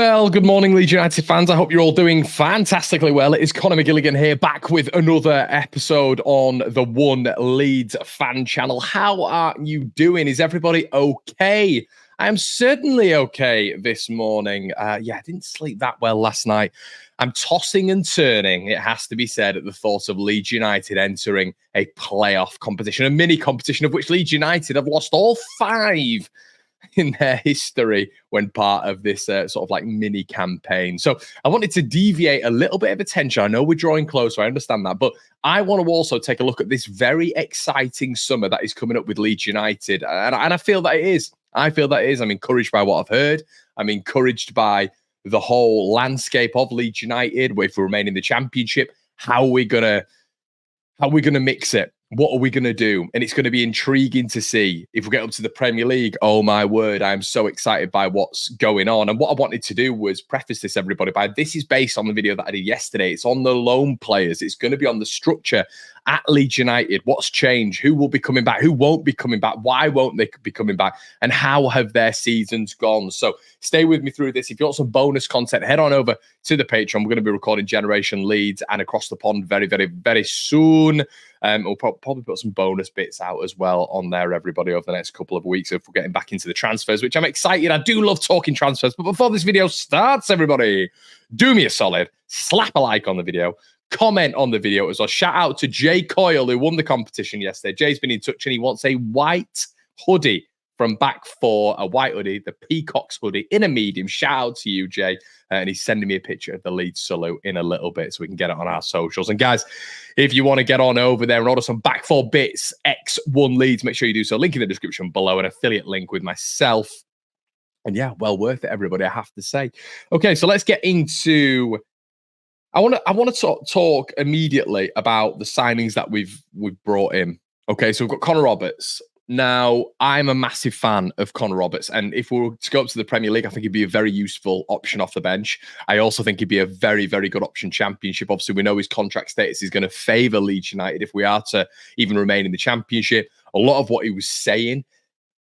Well, good morning, Leeds United fans. I hope you're all doing fantastically well. It is Conor McGilligan here, back with another episode on the One Leeds Fan Channel. How are you doing? Is everybody okay? I am certainly okay this morning. I didn't sleep that well last night. I'm tossing and turning, it has to be said, at the thought of Leeds United entering a playoff competition, a mini competition of which Leeds United have lost all 5 in their history when part of this sort of like mini campaign. So I wanted to deviate a little bit of attention. I know we're drawing closer, I understand that, but I want to also take a look at this very exciting summer that is coming up with Leeds United. And I feel that it is. I'm encouraged by what I've heard. I'm encouraged by the whole landscape of Leeds United. If we remain in the Championship, how are we gonna mix it? What are we going to do? And it's going to be intriguing to see if we get up to the Premier League. Oh, my word. I'm so excited by what's going on. And what I wanted to do was preface this, everybody, by this is based on the video that I did yesterday. It's on the loan players. It's going to be on the structure at Leeds United. What's changed? Who will be coming back? Who won't be coming back? Why won't they be coming back? And how have their seasons gone? So stay with me through this. If you want some bonus content, head on over to the Patreon. We're going to be recording Generation Leeds and Across the Pond very, very, very soon. We'll probably put some bonus bits out as well on there, everybody, over the next couple of weeks if we're getting back into the transfers, which I'm excited. I do love talking transfers. But before this video starts, everybody, do me a solid. Slap a like on the video. Comment on the video as well. Shout out to Jay Coyle, who won the competition yesterday. Jay's been in touch and he wants a white hoodie from Back 4, a white hoodie, the Peacocks hoodie in a medium. Shout out to you, Jay. And he's sending me a picture of the Leeds salute in a little bit so we can get it on our socials. And guys, if you want to get on over there and order some Back 4 bits, X1 Leeds, make sure you do so. Link in the description below, an affiliate link with myself. And yeah, well worth it, everybody, I have to say. Okay, so let's get into... I want to talk immediately about the signings that we've brought in. Okay, so we've got Connor Roberts. Now, I'm a massive fan of Connor Roberts, and if we were to go up to the Premier League, I think he'd be a very useful option off the bench. I also think he'd be a very, very good option Championship. Obviously, we know his contract status is going to favour Leeds United if we are to even remain in the Championship. A lot of what he was saying,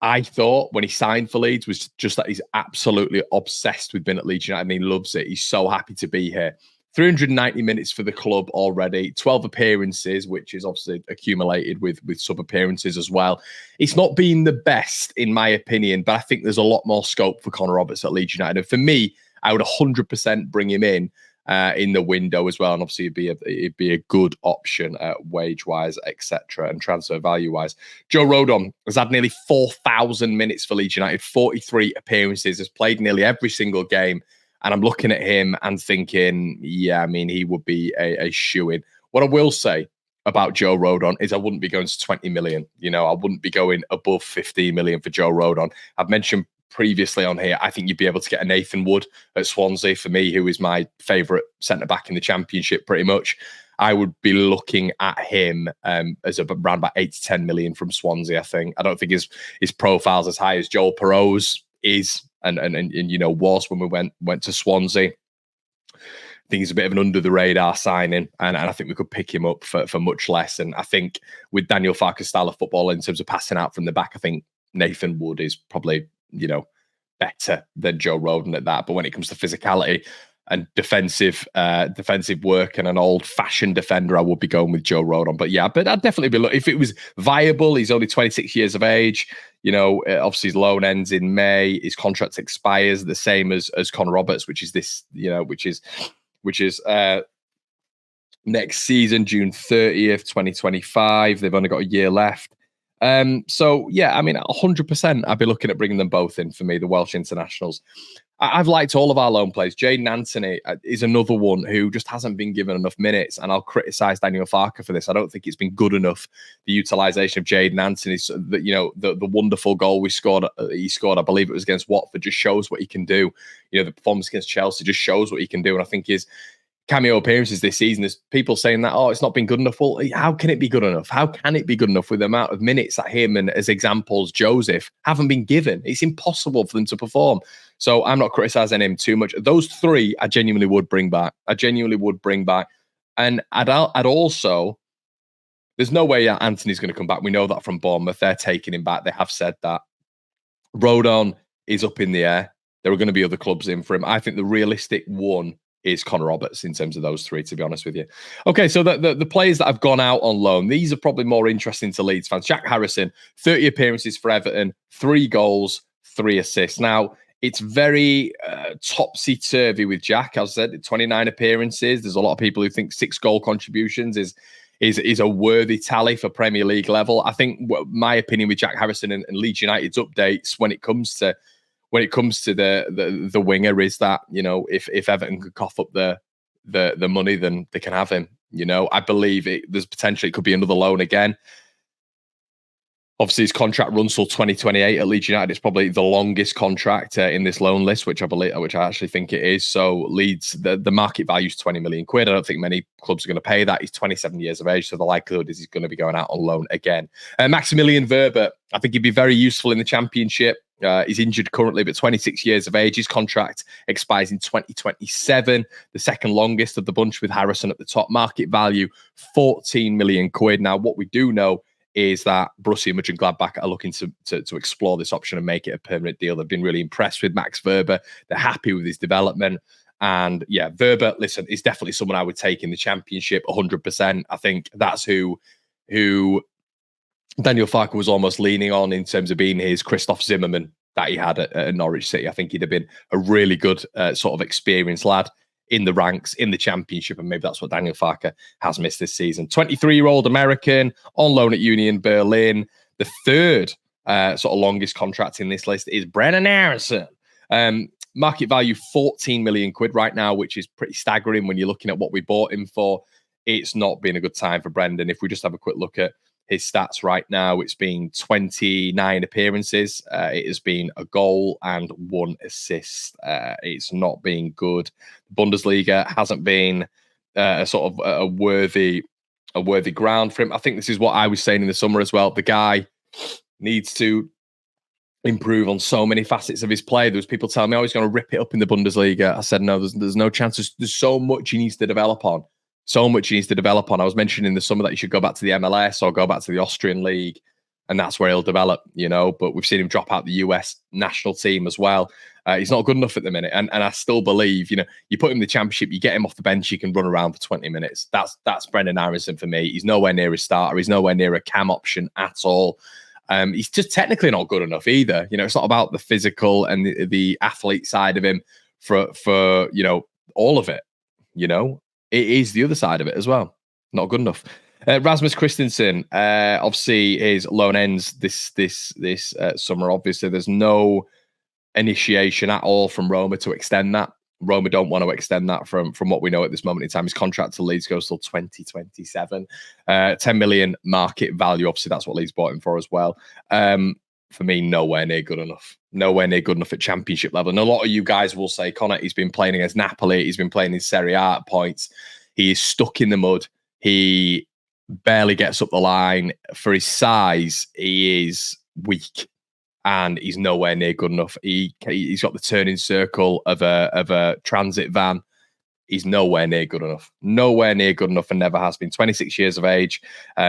I thought, when he signed for Leeds, was just that he's absolutely obsessed with being at Leeds United and he loves it. He's so happy to be here. 390 minutes for the club already, 12 appearances, which is obviously accumulated with sub appearances as well. It's not been the best, in my opinion, but I think there's a lot more scope for Connor Roberts at Leeds United. And for me, I would 100% bring him in the window as well. And obviously, it'd be a good option wage-wise, etc., and transfer value-wise. Joe Rodon has had nearly 4,000 minutes for Leeds United, 43 appearances, has played nearly every single game. And I'm looking at him and thinking, yeah, I mean, he would be a shoo-in. What I will say about Joe Rodon is I wouldn't be going to 20 million. You know, I wouldn't be going above 15 million for Joe Rodon. I've mentioned previously on here, I think you'd be able to get a Nathan Wood at Swansea, for me, who is my favourite centre-back in the Championship, pretty much. I would be looking at him as around about 8 to 10 million from Swansea, I think. I don't think his profile's as high as Joel Perot's is. And you know, was when we went to Swansea. I think he's a bit of an under the radar signing, and I think we could pick him up for much less. And I think with Daniel Farke's style of football in terms of passing out from the back, I think Nathan Wood is probably, you know, better than Joe Rodon at that. But when it comes to physicality and defensive work and an old-fashioned defender, I would be going with Joe Rodon. But yeah, but I'd definitely be looking. If it was viable, he's only 26 years of age. You know, obviously his loan ends in May. His contract expires the same as Connor Roberts, which is this, you know, which is next season, June 30th, 2025. They've only got a year left. So yeah, I mean, 100%, I'd be looking at bringing them both in for me, the Welsh internationals. I've liked all of our loan players. Jaden Anthony is another one who just hasn't been given enough minutes, and I'll criticise Daniel Farke for this. I don't think it's been good enough, the utilisation of Jaden Anthony. So that, you know, the wonderful goal he scored, I believe it was against Watford, just shows what he can do. You know, the performance against Chelsea just shows what he can do, and I think his cameo appearances this season, there's people saying that, oh, it's not been good enough. Well, how can it be good enough? How can it be good enough with the amount of minutes that him and, as examples, Joseph haven't been given? It's impossible for them to perform. So I'm not criticising him too much. Those three I genuinely would bring back. And I'd also, there's no way Anthony's going to come back. We know that from Bournemouth. They're taking him back. They have said that. Rodon is up in the air. there are going to be other clubs in for him. I think the realistic one is Connor Roberts in terms of those three, to be honest with you. Okay, so the players that have gone out on loan, these are probably more interesting to Leeds fans. Jack Harrison, 30 appearances for Everton, 3 goals, 3 assists. Now, it's very topsy-turvy with Jack. As I said, 29 appearances. There's a lot of people who think 6 goal contributions is a worthy tally for Premier League level. I think my opinion with Jack Harrison and Leeds United's updates when it comes to the winger is that, you know, if Everton could cough up the money, then they can have him. You know, I believe there's potentially it could be another loan again. Obviously, his contract runs till 2028 at Leeds United. It's probably the longest contract in this loan list, which I actually think it is. So Leeds, the market value is 20 million quid. I don't think many clubs are going to pay that. He's 27 years of age, so the likelihood is he's going to be going out on loan again. Maximilian Verber, I think he'd be very useful in the Championship. He's injured currently, but 26 years of age. His contract expires in 2027, the second longest of the bunch with Harrison at the top. Market value, 14 million quid. Now, what we do know is that Borussia Mönchengladbach are looking to explore this option and make it a permanent deal. They've been really impressed with Max Verber. They're happy with his development. And yeah, Verber, listen, is definitely someone I would take in the Championship, 100%. I think that's who Daniel Farke was almost leaning on in terms of being his Christoph Zimmermann that he had at Norwich City. I think he'd have been a really good sort of experienced lad in the ranks in the Championship, and maybe that's what Daniel Farke has missed this season. 23-year-old American on loan at Union Berlin. The third sort of longest contract in this list is Brennan Harrison. Market value 14 million quid right now, which is pretty staggering when you're looking at what we bought him for. It's not been a good time for Brendan. If we just have a quick look at his stats right now, it's been 29 appearances. It has been a goal and 1 assist. It's not been good. Bundesliga hasn't been a sort of a worthy ground for him. I think this is what I was saying in the summer as well. The guy needs to improve on so many facets of his play. There was people telling me, oh, he's going to rip it up in the Bundesliga. I said, no, there's no chance. There's so much he needs to develop on. So much he needs to develop on. I was mentioning in the summer that he should go back to the MLS or go back to the Austrian league, and that's where he'll develop, you know. But we've seen him drop out the US national team as well. He's not good enough at the minute. And I still believe, you know, you put him in the Championship, you get him off the bench, he can run around for 20 minutes. That's Brendan Harrison for me. He's nowhere near a starter. He's nowhere near a cam option at all. He's just technically not good enough either. You know, it's not about the physical and the athlete side of him for you know, all of it, you know. It is the other side of it as well. Not good enough. Rasmus Christensen, obviously his loan ends this summer. Obviously, there's no initiation at all from Roma to extend that. Roma don't want to extend that from what we know at this moment in time. His contract to Leeds goes till 2027. 10 million market value. Obviously, that's what Leeds bought him for as well. For me, nowhere near good enough. Nowhere near good enough at Championship level. And a lot of you guys will say, Connor, he's been playing against Napoli. He's been playing in Serie A at points. He is stuck in the mud. He barely gets up the line. For his size, he is weak. And he's nowhere near good enough. He's got the turning circle of a transit van. He's nowhere near good enough. Nowhere near good enough, and never has been. 26 years of age.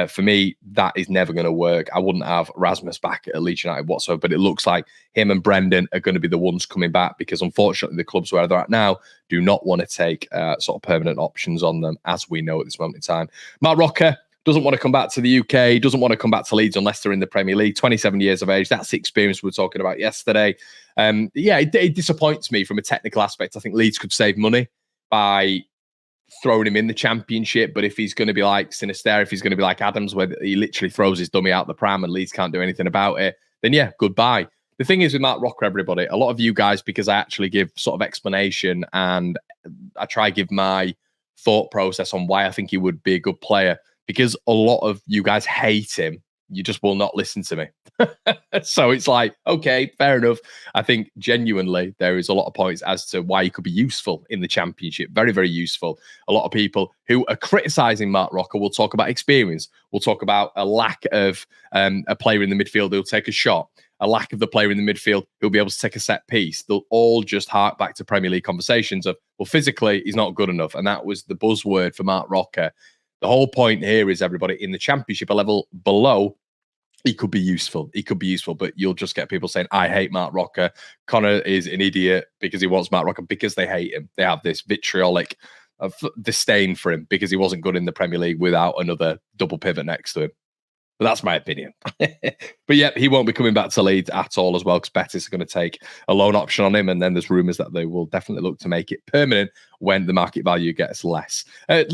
For me, that is never going to work. I wouldn't have Rasmus back at Leeds United whatsoever, but it looks like him and Brendan are going to be the ones coming back, because unfortunately the clubs where they're at now do not want to take sort of permanent options on them, as we know at this moment in time. Mark Rocker doesn't want to come back to the UK, doesn't want to come back to Leeds unless they're in the Premier League. 27 years of age. That's the experience we were talking about yesterday. It disappoints me from a technical aspect. I think Leeds could save money by throwing him in the Championship. But if he's going to be like Sinister, if he's going to be like Adams, where he literally throws his dummy out the pram and Leeds can't do anything about it, then yeah, goodbye. The thing is with Mark Rocker, everybody, a lot of you guys, because I actually give sort of explanation and I try to give my thought process on why I think he would be a good player, because a lot of you guys hate him, you just will not listen to me. So it's like, okay, fair enough. I think genuinely there is a lot of points as to why he could be useful in the Championship. Very, very useful. A lot of people who are criticising Mark Rocker will talk about experience. We'll talk about a lack of a player in the midfield who'll take a shot, a lack of the player in the midfield who'll be able to take a set piece. They'll all just hark back to Premier League conversations of, well, physically, he's not good enough. And that was the buzzword for Mark Rocker. The whole point here is, everybody, in the Championship, a level below, he could be useful. He could be useful, but you'll just get people saying, I hate Mark Rocker. Connor is an idiot because he wants Mark Rocker, because they hate him. They have this vitriolic disdain for him because he wasn't good in the Premier League without another double pivot next to him. But that's my opinion. But yeah, he won't be coming back to Leeds at all as well, because Betis are going to take a loan option on him. And then there's rumours that they will definitely look to make it permanent when the market value gets less.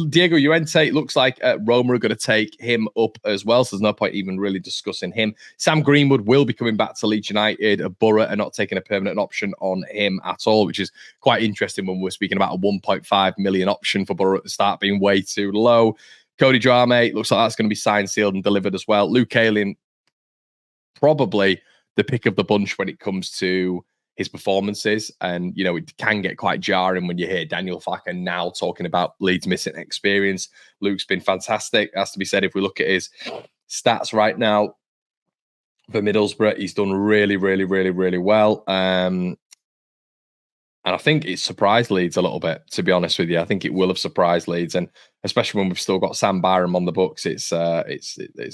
Diego Llorente, looks like Roma are going to take him up as well. So there's no point even really discussing him. Sam Greenwood will be coming back to Leeds United. Borough are not taking a permanent option on him at all, which is quite interesting when we're speaking about a 1.5 million option for Borough at the start being way too low. Cody Drame, looks like that's going to be signed, sealed, and delivered as well. Luke Ayling, probably the pick of the bunch when it comes to his performances. And, you know, it can get quite jarring when you hear Daniel Farke now talking about Leeds missing experience. Luke's been fantastic. Has to be said, if we look at his stats right now for Middlesbrough, he's done really, really, really, really well. And I think it surprised Leeds a little bit, to be honest with you. I think it will have surprised Leeds, and especially when we've still got Sam Byram on the books, it's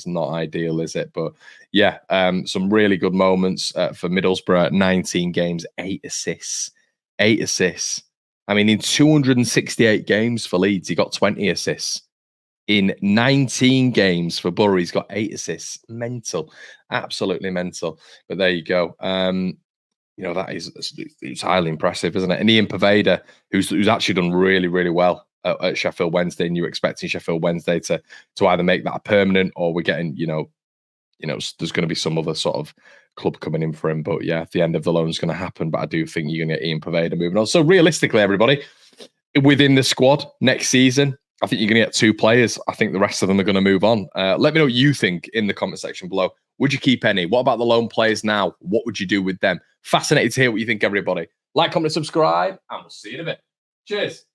not ideal, is it? But yeah, some really good moments for Middlesbrough. 19 games, 8 assists, 8 assists. I mean, in 268 games for Leeds, he got 20 assists. In 19 games for Borough, he's got 8 assists. Mental, absolutely mental. But there you go. You know, that is, it's highly impressive, isn't it? And Ian Poveda, who's actually done really, really well at Sheffield Wednesday, and you're expecting Sheffield Wednesday to either make that a permanent, or we're getting, you know, there's going to be some other sort of club coming in for him. But yeah, the end of the loan is going to happen. But I do think you're going to get Ian Poveda moving on. So realistically, everybody, within the squad next season, I think you're going to get 2 players. I think the rest of them are going to move on. Let me know what you think in the comment section below. Would you keep any? What about the loan players now? What would you do with them? Fascinated to hear what you think, everybody. Like, comment, subscribe, and we'll see you in a bit. Cheers.